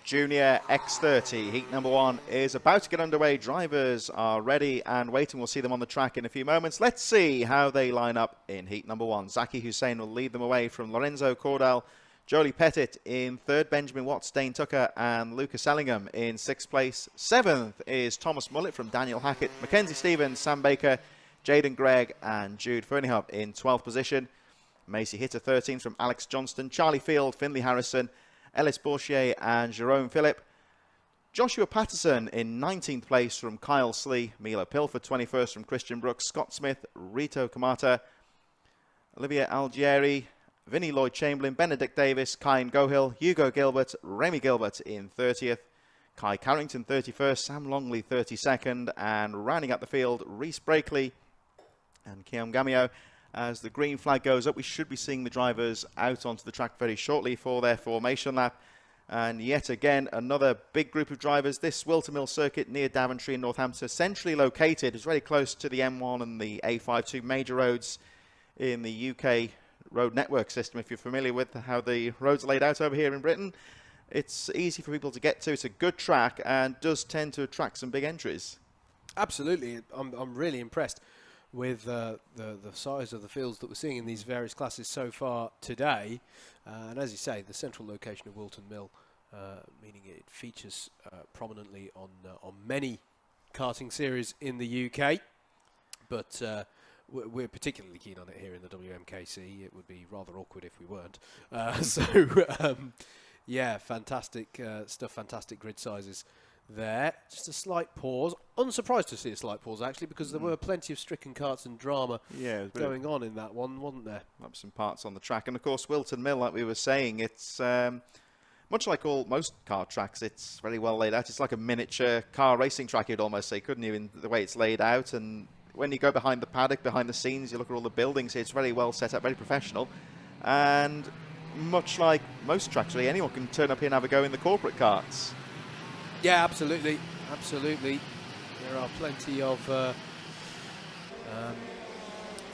Junior X30. Heat number 1 is about to get underway. Drivers are ready and waiting. We'll see them on the track in a few moments. Let's see how they line up in heat number 1. Zaki Hussein will lead them away from Lorenzo Cordell, Jolie Pettit in 3rd, Benjamin Watts, Dane Tucker and Lucas Ellingham in 6th place. 7th is Thomas Mullett from Daniel Hackett, Mackenzie Stevens, Sam Baker, Jaden Gregg and Jude Fernihub in 12th position. Macy Hitter 13th from Alex Johnston, Charlie Field, Finley Harrison, Ellis Bourchier and Jerome Phillip. Joshua Patterson in 19th place from Kyle Slee, Milo Pilford 21st from Christian Brooks, Scott Smith, Rito Kamata, Olivia Algieri, Vinnie Lloyd-Chamberlain, Benedict Davis, Kyan Gohill, Hugo Gilbert, Remy Gilbert in 30th, Kai Carrington 31st, Sam Longley 32nd, and rounding out the field, Reese Brakely and Keon Gamio. As the green flag goes up, we should be seeing the drivers out onto the track very shortly for their formation lap. And yet again, another big group of drivers. This Wilton Mill circuit near Daventry in Northampton, centrally located, is very close to the M1 and the A52 major roads in the UK road network system. If you're familiar with how the roads are laid out over here in Britain, it's easy for people to get to. It's a good track and does tend to attract some big entries. Absolutely. I'm really impressed with the size of the fields that we're seeing in these various classes so far today. And as you say, the central location of Wilton Mill, meaning it features prominently on many karting series in the UK. But we're particularly keen on it here in the WMKC. It would be rather awkward if we weren't. Yeah, fantastic stuff, fantastic grid sizes there. Just a slight pause. Unsurprised to see a slight pause, actually, because there were plenty of stricken karts and drama going on in that one, wasn't there? Up some parts on the track. And, of course, Wilton Mill, like we were saying, it's much like most car tracks, it's very well laid out. It's like a miniature car racing track, you'd almost say, couldn't you, in the way it's laid out. And when you go behind the paddock, behind the scenes, you look at all the buildings, it's very well set up, very professional. And much like most tracks, really, anyone can turn up here and have a go in the corporate karts. Yeah, absolutely, absolutely. There are plenty of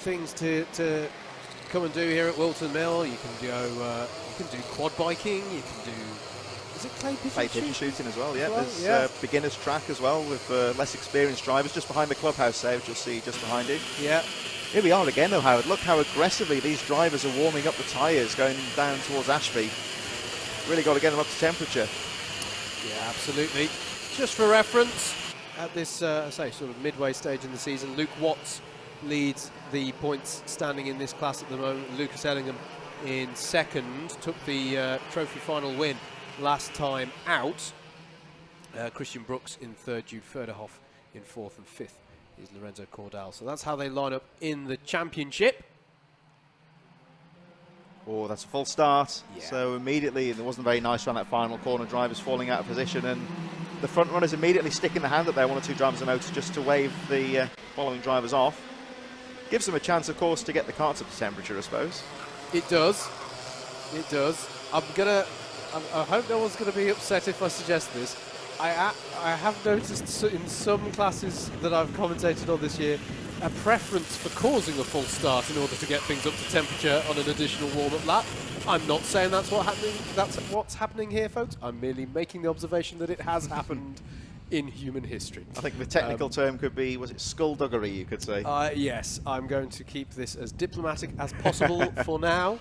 things to come and do here at Wilton Mill. You can do quad biking. You can do, is it clay pigeon shooting as well? Yeah, there's beginners track as well with less experienced drivers just behind the clubhouse there, which you'll see just behind you. Yeah. Here we are again, though, Howard. Look how aggressively these drivers are warming up the tyres going down towards Ashby. Really got to get them up to temperature. Yeah, absolutely. Just for reference, at this, say, sort of midway stage in the season, Luke Watts leads the points standing in this class at the moment. Lucas Ellingham in 2nd, took the trophy final win last time out. Christian Brooks in 3rd, Jude Ferderhoff in 4th, and 5th is Lorenzo Cordell. So that's how they line up in the championship. Oh, that's a full start. Yeah. So immediately, it wasn't very nice around that final corner. Drivers falling out of position, and the front runners immediately sticking the hand up there. 1 or 2 drivers have noticed just to wave the following drivers off. Gives them a chance, of course, to get the karts up to temperature, I suppose. It does. It does. I hope no one's going to be upset if I suggest this. I have noticed in some classes that I've commentated on this year a preference for causing a full start in order to get things up to temperature on an additional warm-up lap. I'm not saying that's what's happening here, folks. I'm merely making the observation that it has happened in human history. I think the technical term could be, was it skullduggery, you could say? Yes, I'm going to keep this as diplomatic as possible for now.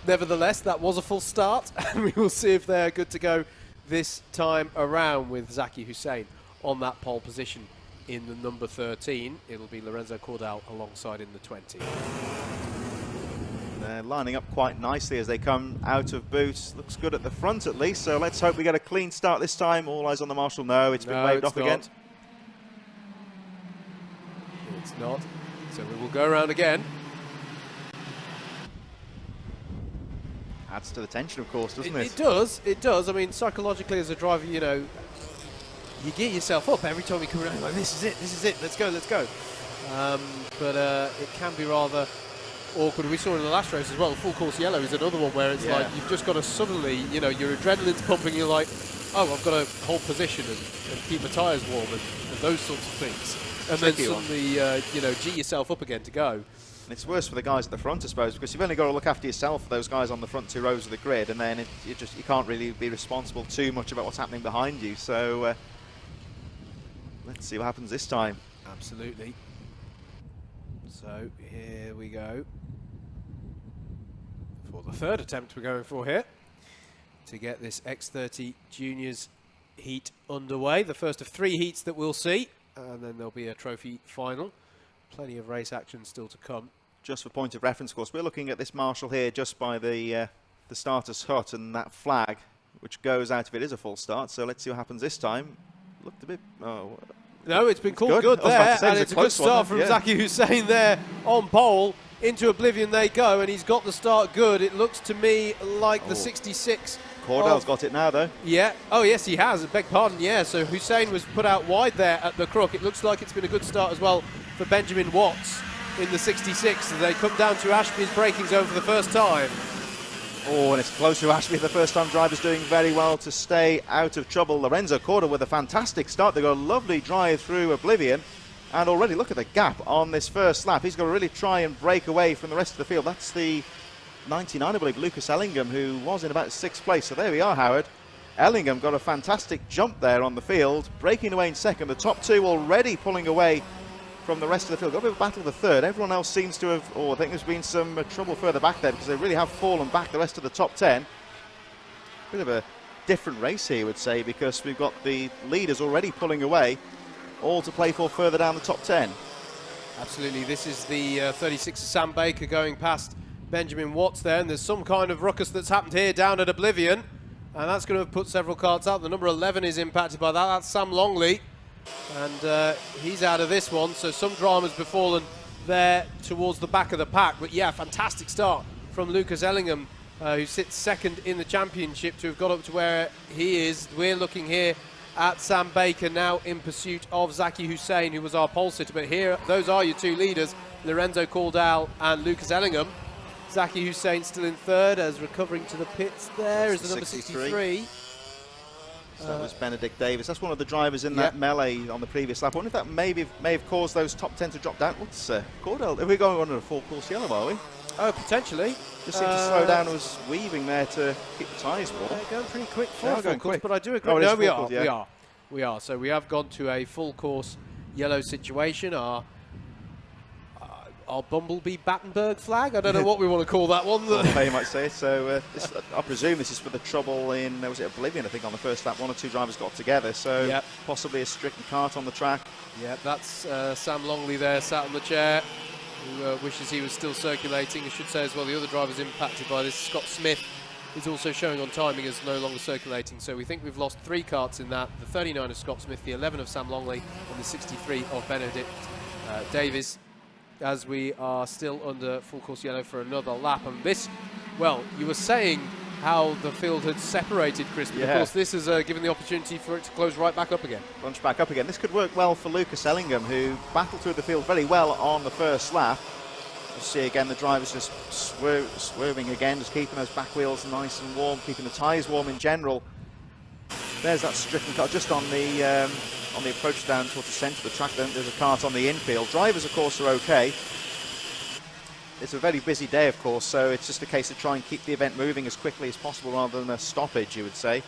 Nevertheless, that was a full start, and we will see if they're good to go this time around with Zaki Hussein on that pole position in the number 13. It'll be Lorenzo Cordell alongside in the 20. They're lining up quite nicely as they come out of boots. Looks good at the front at least, so let's hope we get a clean start this time. All eyes on the marshal. No, it's been waved off again. It's not. So we will go around again. Adds to the tension, of course, doesn't it? It does. It does. I mean, psychologically as a driver, you know, you gear yourself up every time you come around like, this is it, let's go. But it can be rather awkward. We saw in the last race as well, the full course yellow is another one where it's like you've just got to suddenly, you know, your adrenaline's pumping, you're like, oh, I've got to hold position and keep my tyres warm and those sorts of things. And then suddenly, you know, G yourself up again to go. And it's worse for the guys at the front, I suppose, because you've only got to look after yourself, those guys on the front 2 rows of the grid, and then you can't really be responsible too much about what's happening behind you. So let's see what happens this time. Absolutely. So here we go for the third attempt we're going for here to get this X30 Juniors heat underway. The first of 3 heats that we'll see, and then there'll be a trophy final. Plenty of race action still to come. Just for point of reference, of course, we're looking at this marshal here just by the starter's hut and that flag, which goes out if it is a full start. So let's see what happens this time. Looked a bit... Oh, no, it's been called good there, and it's a good start from Zaki Hussain there on pole. Into oblivion they go, and he's got the start good. It looks to me like the 66... Cordell's got it now, though. Yeah. Oh, yes, he has. I beg pardon. Yeah, so Hussain was put out wide there at the crook. It looks like it's been a good start as well for Benjamin Watts in the 66. They come down to Ashby's breakings over for the first time. Oh, and it's close to Ashby. The first-time driver's doing very well to stay out of trouble. Lorenzo Corda with a fantastic start. They got a lovely drive through oblivion. And already look at the gap on this first lap. He's got to really try and break away from the rest of the field. That's the 99, I believe, Lucas Ellingham, who was in about 6th place. So there we are, Howard. Ellingham got a fantastic jump there on the field, breaking away in second. The top 2 already pulling away from the rest of the field. Got a bit of a battle of the third. Everyone else seems to have, I think there's been some trouble further back there because they really have fallen back, the rest of the top 10. Bit of a different race here, I would say, because we've got the leaders already pulling away, all to play for further down the top 10. Absolutely. This is the 36 of Sam Baker going past Benjamin Watts there, and there's some kind of ruckus that's happened here down at Oblivion, and that's going to have put several carts out. The number 11 is impacted by that. That's Sam Longley, and he's out of this one, so some drama's befallen there towards the back of the pack. But yeah, fantastic start from Lucas Ellingham, who sits second in the championship, to have got up to where he is. We're looking here at Sam Baker now in pursuit of Zaki Hussain, who was our pole sitter. But here, those are your 2 leaders, Lorenzo Cordell and Lucas Ellingham. Zaki Hussain still in third, as recovering to the pits there is the number 63. So that was Benedict Davis. That's one of the drivers in that melee on the previous lap. I wonder if that may have caused those top 10 to drop down. What's Cordell? Are we going on a full course yellow, are we? Oh, potentially. Just seemed to slow down, was weaving there to keep the tyres warm. They're going pretty quick for full course, quick. But I do agree. Oh, no, we are. So we have gone to a full course yellow situation. Our Bumblebee Battenberg flag. I don't know what we want to call that one. You might say. So I presume this is for the trouble in, was it Oblivion, I think, on the first lap. 1 or 2 drivers got together, so possibly a stricken cart on the track. Yeah, that's Sam Longley there, sat on the chair, who wishes he was still circulating. I should say as well, the other drivers impacted by this. Scott Smith is also showing on timing as no longer circulating, so we think we've lost 3 carts in that. The 39 of Scott Smith, the 11 of Sam Longley, and the 63 of Benedict Davis, as we are still under full course yellow for another lap. And this, well, you were saying how the field had separated, Chris, but of course this has given the opportunity for it to close right back up again. Bunch back up again. This could work well for Lucas Ellingham, who battled through the field very well on the first lap. You see again the drivers just swerving again, just keeping those back wheels nice and warm, keeping the tyres warm in general. There's that stricken car just on the approach down towards the centre of the track. Then there's a cart on the infield. Drivers, of course, are okay. It's a very busy day, of course, so it's just a case of trying to keep the event moving as quickly as possible rather than a stoppage, you would say.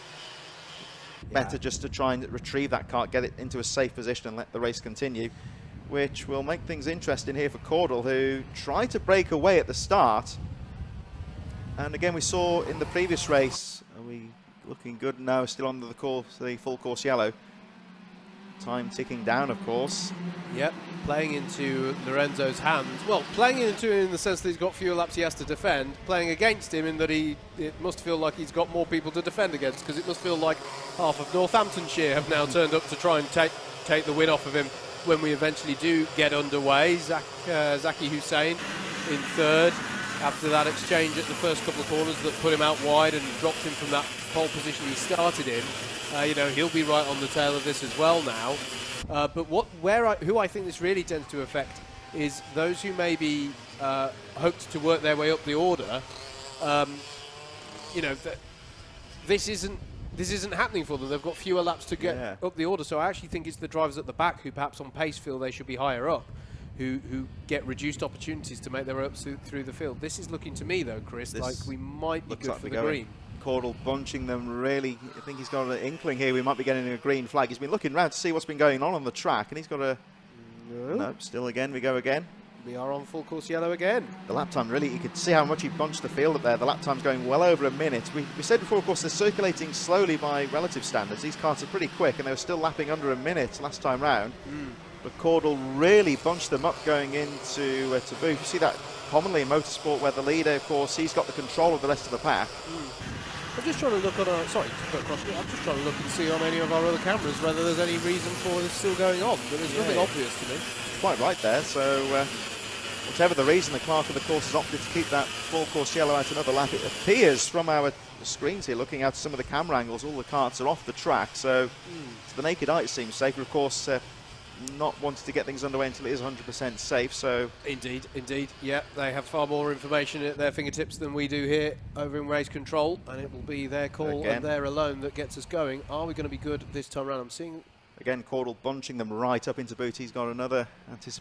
Better just to try and retrieve that cart, get it into a safe position and let the race continue, which will make things interesting here for Cordell, who tried to break away at the start. And again, we saw in the previous race, are we looking good now, still under the full course yellow. Time ticking down, of course. Yep, playing into Lorenzo's hands. Well, playing into him in the sense that he's got fewer laps he has to defend. Playing against him in that it must feel like he's got more people to defend against, because it must feel like half of Northamptonshire have now turned up to try and take the win off of him when we eventually do get underway. Zaki Hussain in third after that exchange at the first couple of corners that put him out wide and dropped him from that pole position he started in. He'll be right on the tail of this as well now. But who I think this really tends to affect is those who maybe hoped to work their way up the order. This isn't happening for them. They've got fewer laps to get up the order. So I actually think it's the drivers at the back who perhaps on pace feel they should be higher up, who get reduced opportunities to make their way up through the field. This is looking to me, though, Chris, like we might be good for the green. Caudle bunching them really. I think he's got an inkling here. We might be getting a green flag. He's been looking around to see what's been going on the track, and he's got a... No, still again. We go again. We are on full course yellow again. The lap time, really, you could see how much he bunched the field up there. The lap time's going well over a minute. We said before, of course, they're circulating slowly by relative standards. These carts are pretty quick, and they were still lapping under a minute last time round. But Caudle really bunched them up going into to Booth. You see that commonly in motorsport, where the leader, of course, he's got the control of the rest of the pack. I'm just trying to look on our... Sorry, I'm just trying to look and see on any of our other cameras whether there's any reason for this still going on, but there's nothing obvious to me. Quite right there, so whatever the reason, the clerk of the course has opted to keep that full course yellow out another lap. It appears from our screens here, looking at some of the camera angles, all the carts are off the track, so to the naked eye it seems safer. Of course, not wanting to get things underway until it is 100% safe, so... Indeed, yeah, they have far more information at their fingertips than we do here over in race control, and it will be their call and their alone that gets us going. Are we going to be good this time around? I'm seeing... Again, Caudle bunching them right up into boot. He's got another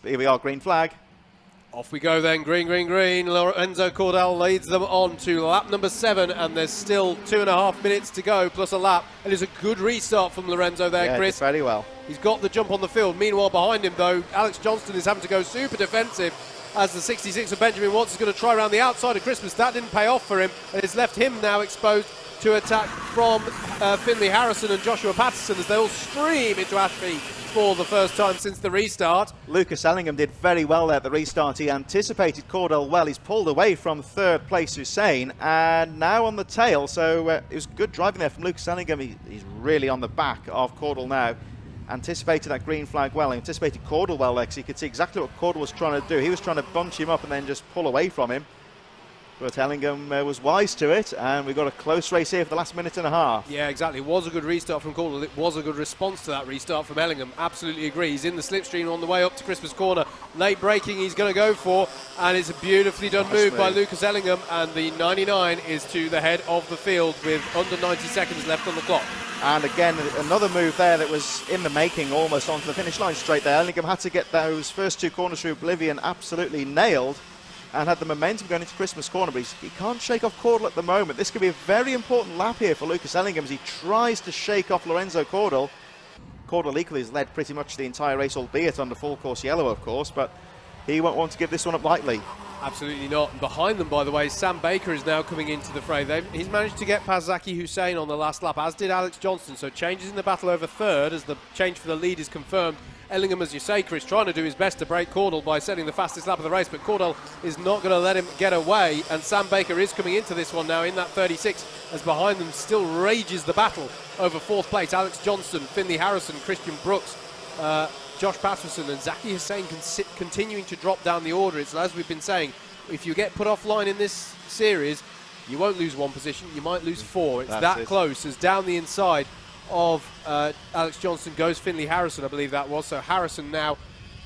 here we are, green flag. Off we go then, green, green, green. Lorenzo Caudle leads them on to lap number 7, and there's still 2.5 minutes to go, plus a lap. It is a good restart from Lorenzo there, Chris. Very well. He's got the jump on the field. Meanwhile, behind him, though, Alex Johnston is having to go super defensive as the 66 of Benjamin Watts is going to try around the outside of Christmas. That didn't pay off for him, and it's left him now exposed to attack from Finley Harrison and Joshua Patterson as they all stream into Ashby for the first time since the restart. Lucas Ellingham did very well there at the restart. He anticipated Caudle well. He's pulled away from third place Hussein, and now on the tail. So it was good driving there from Lucas Ellingham. He's really on the back of Caudle now. Anticipated that green flag well. He anticipated Caudle well there, because he could see exactly what Caudle was trying to do. He was trying to bunch him up and then just pull away from him. But Ellingham was wise to it, and we've got a close race here for the last minute and a half. Yeah, exactly. It was a good restart from Caudle. It was a good response to that restart from Ellingham. Absolutely agree. He's in the slipstream on the way up to Christmas Corner. Late braking he's going to go for, and it's a beautifully done move by Lucas Ellingham, and the 99 is to the head of the field with under 90 seconds left on the clock. And again, another move there that was in the making, almost onto the finish line straight there. Ellingham had to get those first 2 corners through oblivion absolutely nailed, and had the momentum going into Christmas Corner, but he can't shake off Caudle at the moment. This could be a very important lap here for Lucas Ellingham as he tries to shake off Lorenzo Caudle. Caudle equally has led pretty much the entire race, albeit under full course yellow, of course, but he won't want to give this one up lightly. Absolutely not. And behind them, by the way, Sam Baker is now coming into the fray. He's managed to get past Zaki Hussein on the last lap, as did Alex Johnston. So changes in the battle over third as the change for the lead is confirmed. Ellingham, as you say, Chris, trying to do his best to break Caudle by setting the fastest lap of the race, but Caudle is not going to let him get away, and Sam Baker is coming into this one now in that 36, as behind them still rages the battle over 4th place. Alex Johnston, Finley Harrison, Christian Brooks, Josh Patterson and Zaki Hussein continuing to drop down the order. It's as we've been saying, if you get put offline in this series, you won't lose 1 position, you might lose 4. It's that close, as down the inside of Alex Johnston goes Finley Harrison, I believe that was. So Harrison now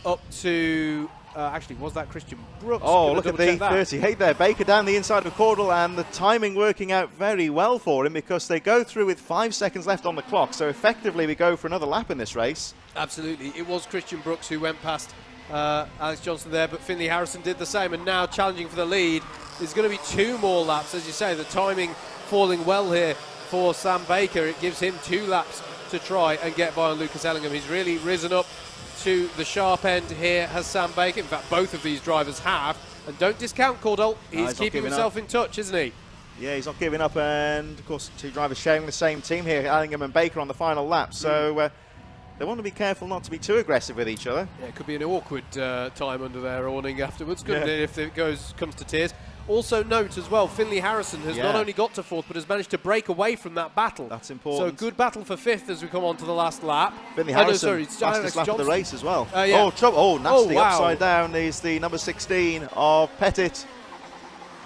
up to actually, was that Christian Brooks? Oh, look at the 38 there. Baker down the inside of Caudle, and the timing working out very well for him, because they go through with 5 seconds left on the clock. So effectively we go for another lap in this race. Absolutely. It was Christian Brooks who went past Alex Johnston there, but Finley Harrison did the same, and now challenging for the lead. There's going to be 2 more laps, as you say. The timing falling well here for Sam Baker. It gives him 2 laps to try and get by on Lucas Ellingham. He's really risen up to the sharp end here, has Sam Baker. In fact, both of these drivers have. And don't discount Caudle. He's keeping himself in touch, isn't he? Yeah, he's not giving up. And, of course, 2 drivers sharing the same team here, Ellingham and Baker, on the final lap. So they want to be careful not to be too aggressive with each other. Yeah, it could be an awkward time under their awning afterwards, couldn't it, if it comes to tears. Also note as well, Finley Harrison has not only got to 4th, but has managed to break away from that battle. That's important. So good battle for 5th as we come on to the last lap. Finley Harrison, fastest lap of the race as well. Nasty. Upside down is the number 16 of Pettit.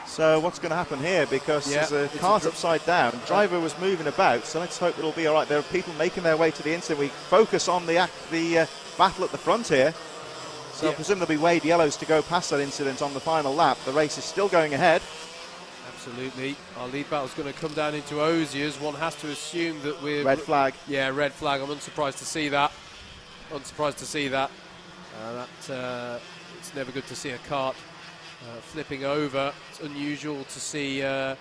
So what's going to happen here? Because there's a cart upside down. Driver was moving about, so let's hope it'll be all right. There are people making their way to the incident. We focus on the battle at the front here. So I presume there'll be waved yellows to go past that incident on the final lap. The race is still going ahead. Absolutely. Our lead battle's going to come down into Osiers. One has to assume that we're... Red flag. Yeah, red flag. I'm unsurprised to see that. It's never good to see a kart flipping over. It's unusual to see that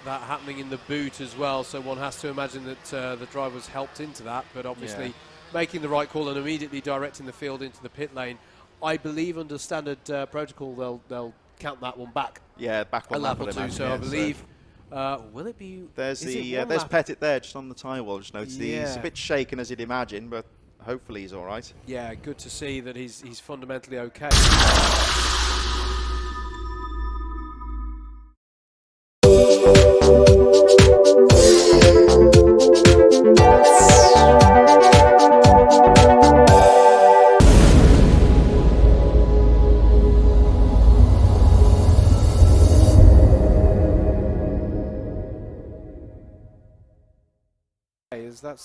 happening in the boot as well, so one has to imagine that the driver was helped into that, but obviously making the right call and immediately directing the field into the pit lane. I believe under standard protocol they'll count that one back. Yeah, back one lap or two. So I believe. Will it be? There's there's Pettit there just on the tyre wall. Just noticed he's a bit shaken as you'd imagine, but hopefully he's all right. Yeah, good to see that he's fundamentally okay. Is that